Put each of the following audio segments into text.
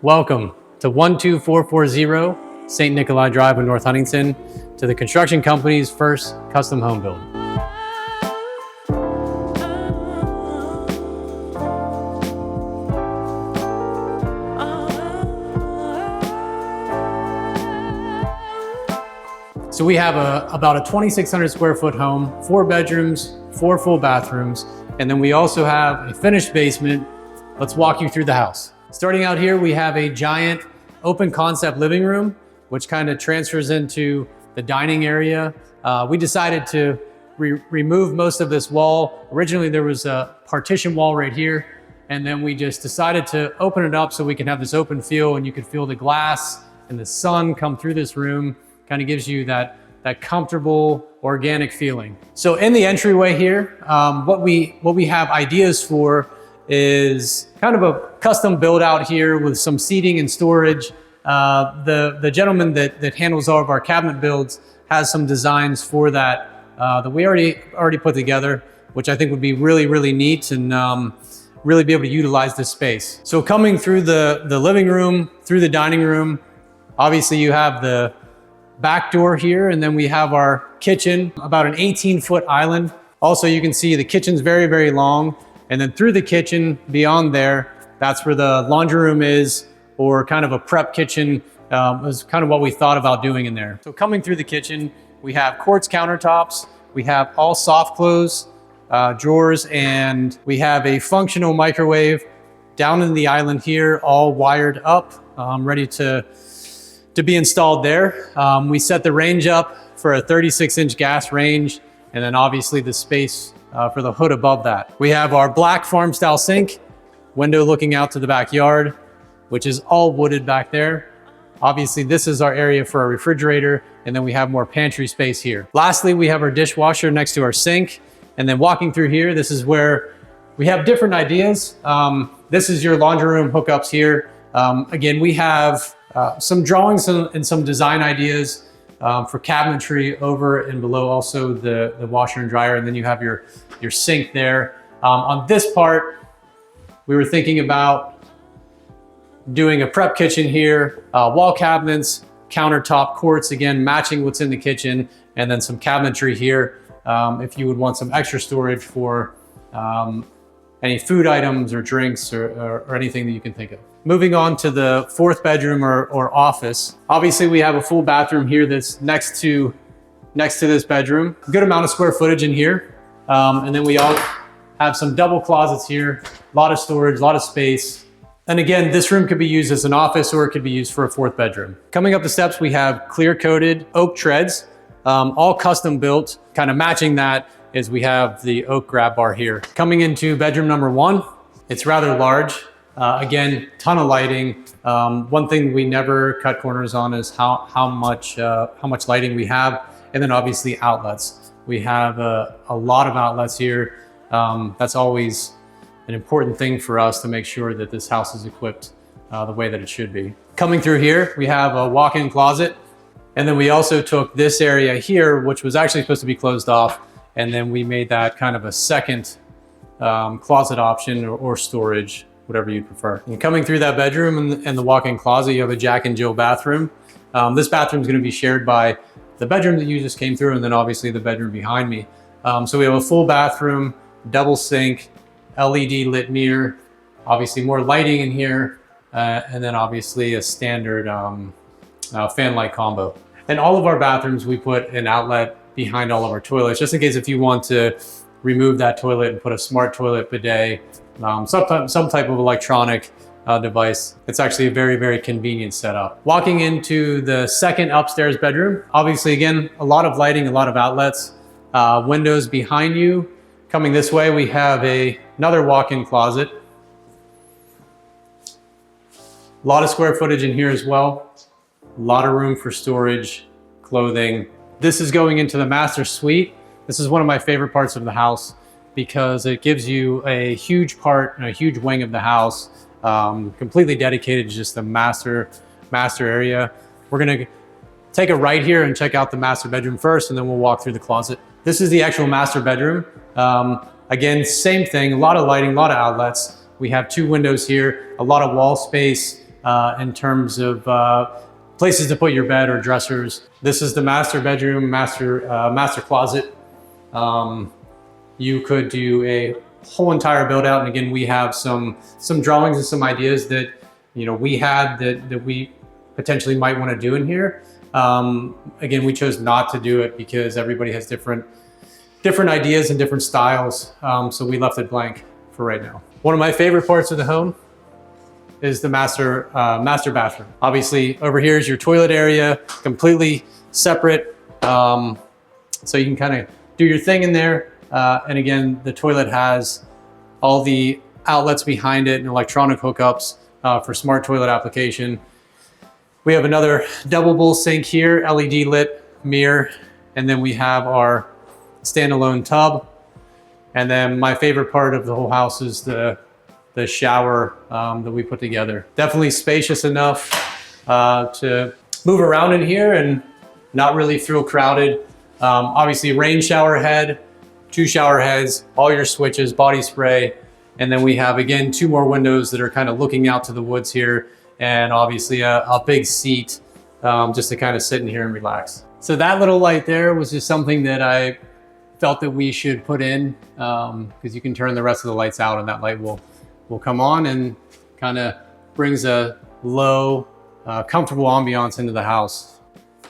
Welcome to 12440 St. Nikolai Drive in North Huntingdon, to the construction company's first custom home build. So we have about a 2,600 square foot home, 4 bedrooms, 4 full bathrooms, and then we also have a finished basement. Let's walk you through the house. Starting out here, we have a giant open concept living room, which kind of transfers into the dining area. We decided to remove most of this wall. Originally, there was a partition wall right here, and then we just decided to open it up so we can have this open feel, and you can feel the glass and the sun come through this room. Kind of gives you that comfortable, organic feeling. So in the entryway here, what we have ideas for is kind of a custom build out here with some seating and storage. The gentleman that handles all of our cabinet builds has some designs for that that we already put together, which I think would be really neat and really be able to utilize this space. So coming through the living room, through the dining room, obviously you have the back door here, and then we have our kitchen, about an 18-foot island. Also, you can see the kitchen's very long, and then through the kitchen, beyond there, that's where the laundry room is, or kind of a prep kitchen, was kind of what we thought about doing in there. So coming through the kitchen, we have quartz countertops, we have all soft close drawers, and we have a functional microwave down in the island here, all wired up, ready to be installed there. We set the range up for a 36-inch gas range, and then obviously the space for the hood above that. We have our black farm style sink, window looking out to the backyard, which is all wooded back there. Obviously this is our area for our refrigerator, and then we have more pantry space here. Lastly, we have our dishwasher next to our sink, and then walking through here, this is where we have different ideas. This is your laundry room hookups here. Again, we have some drawings and some design ideas for cabinetry over and below, also the washer and dryer, and then you have your sink there. On this part, we were thinking about doing a prep kitchen here, wall cabinets, countertop quartz, again, matching what's in the kitchen, and then some cabinetry here if you would want some extra storage for any food items or drinks or anything that you can think of. Moving on to the 4th bedroom or office. Obviously we have a full bathroom here that's next to this bedroom. Good amount of square footage in here. And then we all have some double closets here, a lot of storage, a lot of space. And again, this room could be used as an office or it could be used for a 4th bedroom. Coming up the steps, we have clear coated oak treads, all custom built. Kind of matching that is we have the oak grab bar here. Coming into bedroom number 1, it's rather large. Again, ton of lighting. One thing we never cut corners on is how much lighting we have, and then obviously outlets. We have a lot of outlets here. That's always an important thing for us to make sure that this house is equipped the way that it should be. Coming through here, we have a walk-in closet, and then we also took this area here, which was actually supposed to be closed off, and then we made that kind of a second closet option or storage, whatever you prefer. And coming through that bedroom and the walk-in closet, you have a Jack and Jill bathroom. This bathroom is going to be shared by the bedroom that you just came through, and then obviously the bedroom behind me. So we have a full bathroom, double sink, LED lit mirror, obviously more lighting in here, and then obviously a standard fan light combo. And all of our bathrooms, we put an outlet behind all of our toilets, just in case if you want to remove that toilet and put a smart toilet bidet, some type of electronic device. It's actually a very convenient setup. Walking into the 2nd upstairs bedroom, obviously again, a lot of lighting, a lot of outlets, windows behind you. Coming this way, we have another walk-in closet. A lot of square footage in here as well. A lot of room for storage, clothing. This is going into the master suite. This is one of my favorite parts of the house because it gives you a huge part and a huge wing of the house, completely dedicated to just the master area. We're gonna take a right here and check out the master bedroom first, and then we'll walk through the closet. This is the actual master bedroom. Again, same thing, a lot of lighting, a lot of outlets. We have 2 windows here, a lot of wall space, in terms of places to put your bed or dressers. This is the master bedroom, master closet. You could do a whole entire build out. And again, we have some drawings and some ideas that, we had that we potentially might want to do in here. Again, we chose not to do it because everybody has different ideas and different styles. So we left it blank for right now. One of my favorite parts of the home is the master bathroom. Obviously over here is your toilet area, completely separate. So you can kind of do your thing in there. And again, the toilet has all the outlets behind it and electronic hookups for smart toilet application. We have another double bowl sink here, LED lit mirror. And then we have our standalone tub. And then my favorite part of the whole house is the shower that we put together. Definitely spacious enough to move around in here and not really feel crowded. Obviously rain shower head, 2 shower heads, all your switches, body spray. And then we have, again, 2 more windows that are kind of looking out to the woods here. And obviously a big seat just to kind of sit in here and relax. So that little light there was just something that I felt that we should put in because you can turn the rest of the lights out and that light will come on and kind of brings a low, comfortable ambiance into the house.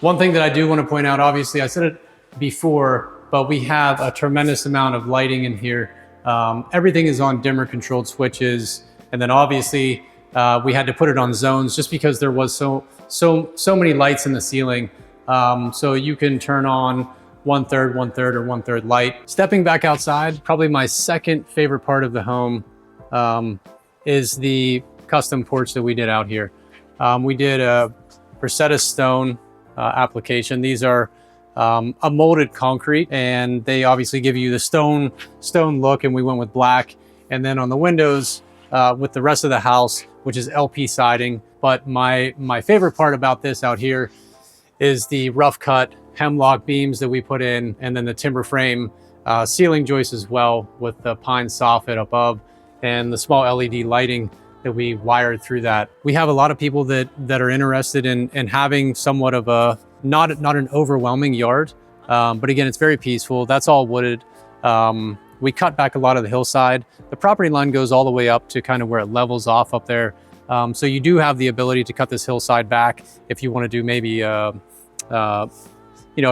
One thing that I do want to point out, obviously I said it before, but we have a tremendous amount of lighting in here. Everything is on dimmer controlled switches. And then obviously we had to put it on zones just because there was so many lights in the ceiling. So you can turn on 1/3, 1/3, or 1/3 light. Stepping back outside, probably my second favorite part of the home is the custom porch that we did out here. We did a Rosetta Stone application. These are a molded concrete, and they obviously give you the stone look, and we went with black. And then on the windows with the rest of the house, which is LP siding. But my favorite part about this out here is the rough cut hemlock beams that we put in, and then the timber frame ceiling joists as well with the pine soffit above and the small LED lighting that we wired through that. We have a lot of people that are interested in having somewhat of a, not an overwhelming yard, but again, it's very peaceful. That's all wooded. We cut back a lot of the hillside. The property line goes all the way up to kind of where it levels off up there. So you do have the ability to cut this hillside back if you want to do maybe a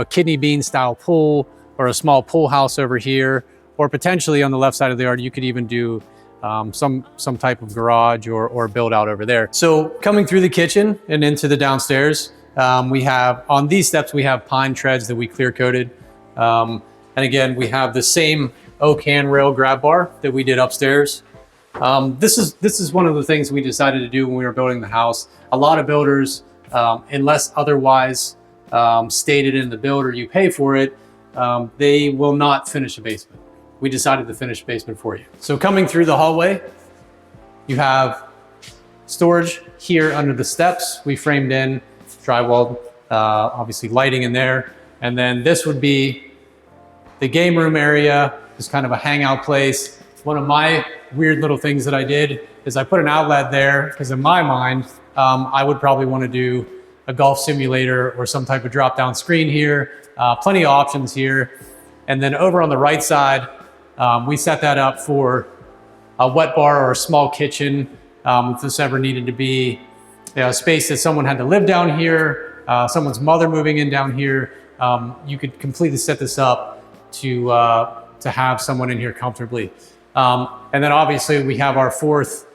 kidney bean style pool or a small pool house over here, or potentially on the left side of the yard, you could even do some type of garage or build out over there. So coming through the kitchen and into the downstairs, we have, on these steps, we have pine treads that we clear coated. And again, we have the same oak handrail grab bar that we did upstairs. This is one of the things we decided to do when we were building the house. A lot of builders, unless otherwise stated in the build or you pay for it, they will not finish a basement. We decided to finish basement for you. So coming through the hallway, you have storage here under the steps. We framed in drywall, obviously lighting in there. And then this would be the game room area, just kind of a hangout place. One of my weird little things that I did is I put an outlet there because in my mind, I would probably want to do a golf simulator or some type of drop down screen here. Plenty of options here. And then over on the right side, we set that up for a wet bar or a small kitchen. If this ever needed to be a space that someone had to live down here, someone's mother moving in down here, you could completely set this up to have someone in here comfortably. And then obviously we have our fourth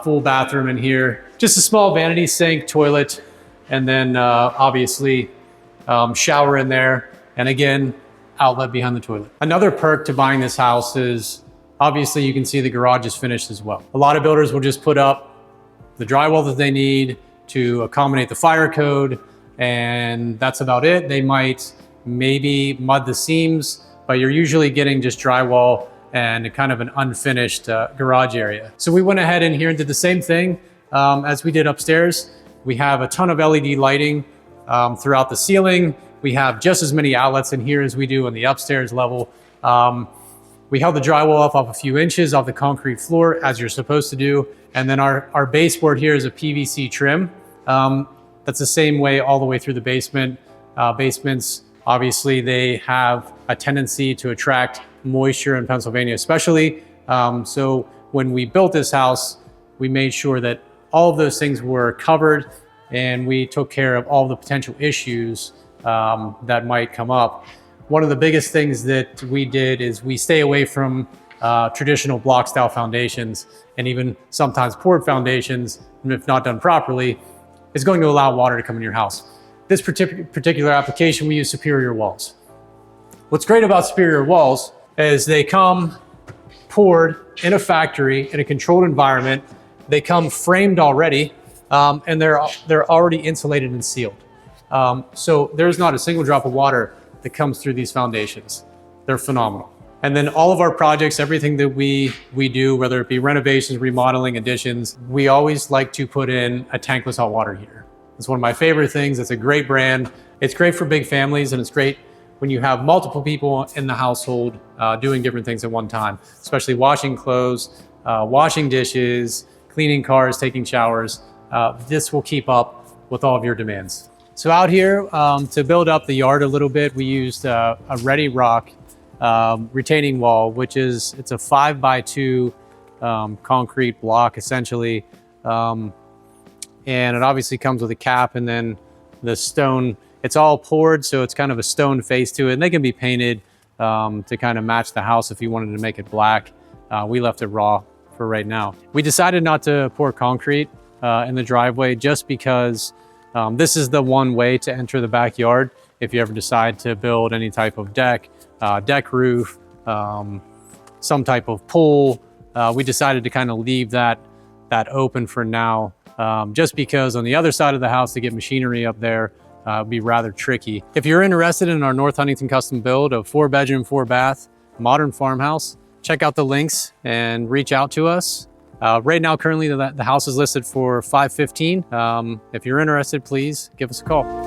full bathroom in here. Just a small vanity sink, toilet, and then obviously shower in there. And again, outlet behind the toilet. Another perk to buying this house is obviously you can see the garage is finished as well. A lot of builders will just put up the drywall that they need to accommodate the fire code, and that's about it. They might maybe mud the seams, but you're usually getting just drywall and kind of an unfinished garage area. So we went ahead in here and did the same thing as we did upstairs. We have a ton of LED lighting throughout the ceiling. We have just as many outlets in here as we do on the upstairs level. We held the drywall up off a few inches off the concrete floor, as you're supposed to do. And then our baseboard here is a PVC trim. That's the same way all the way through the basement. Basements, obviously, they have a tendency to attract moisture in Pennsylvania, especially. So when we built this house, we made sure that all of those things were covered, and we took care of all the potential issues that might come up. One of the biggest things that we did is we stay away from traditional block style foundations, and even sometimes poured foundations, if not done properly, is going to allow water to come in your house. This particular application, we use Superior walls. What's great about Superior walls is they come poured in a factory in a controlled environment. They come framed already, and they're already insulated and sealed. So there's not a single drop of water that comes through these foundations. They're phenomenal. And then all of our projects, everything that we do, whether it be renovations, remodeling, additions, we always like to put in a tankless hot water heater. It's one of my favorite things. It's a great brand. It's great for big families, and it's great when you have multiple people in the household doing different things at one time, especially washing clothes, washing dishes, cleaning cars, taking showers. This will keep up with all of your demands. So out here, to build up the yard a little bit, we used a Ready Rock retaining wall, it's a 5x2 concrete block essentially. And it obviously comes with a cap, and then the stone, it's all poured, so it's kind of a stone face to it, and they can be painted to kind of match the house if you wanted to make it black. We left it raw for right now. We decided not to pour concrete in the driveway just because this is the one way to enter the backyard if you ever decide to build any type of deck roof, some type of pool. We decided to kind of leave that open for now, just because on the other side of the house to get machinery up there would be rather tricky. If you're interested in our North Huntingdon custom build of 4-bedroom, 4-bath, modern farmhouse, check out the links and reach out to us. Right now, currently the house is listed for $515. If you're interested, please give us a call.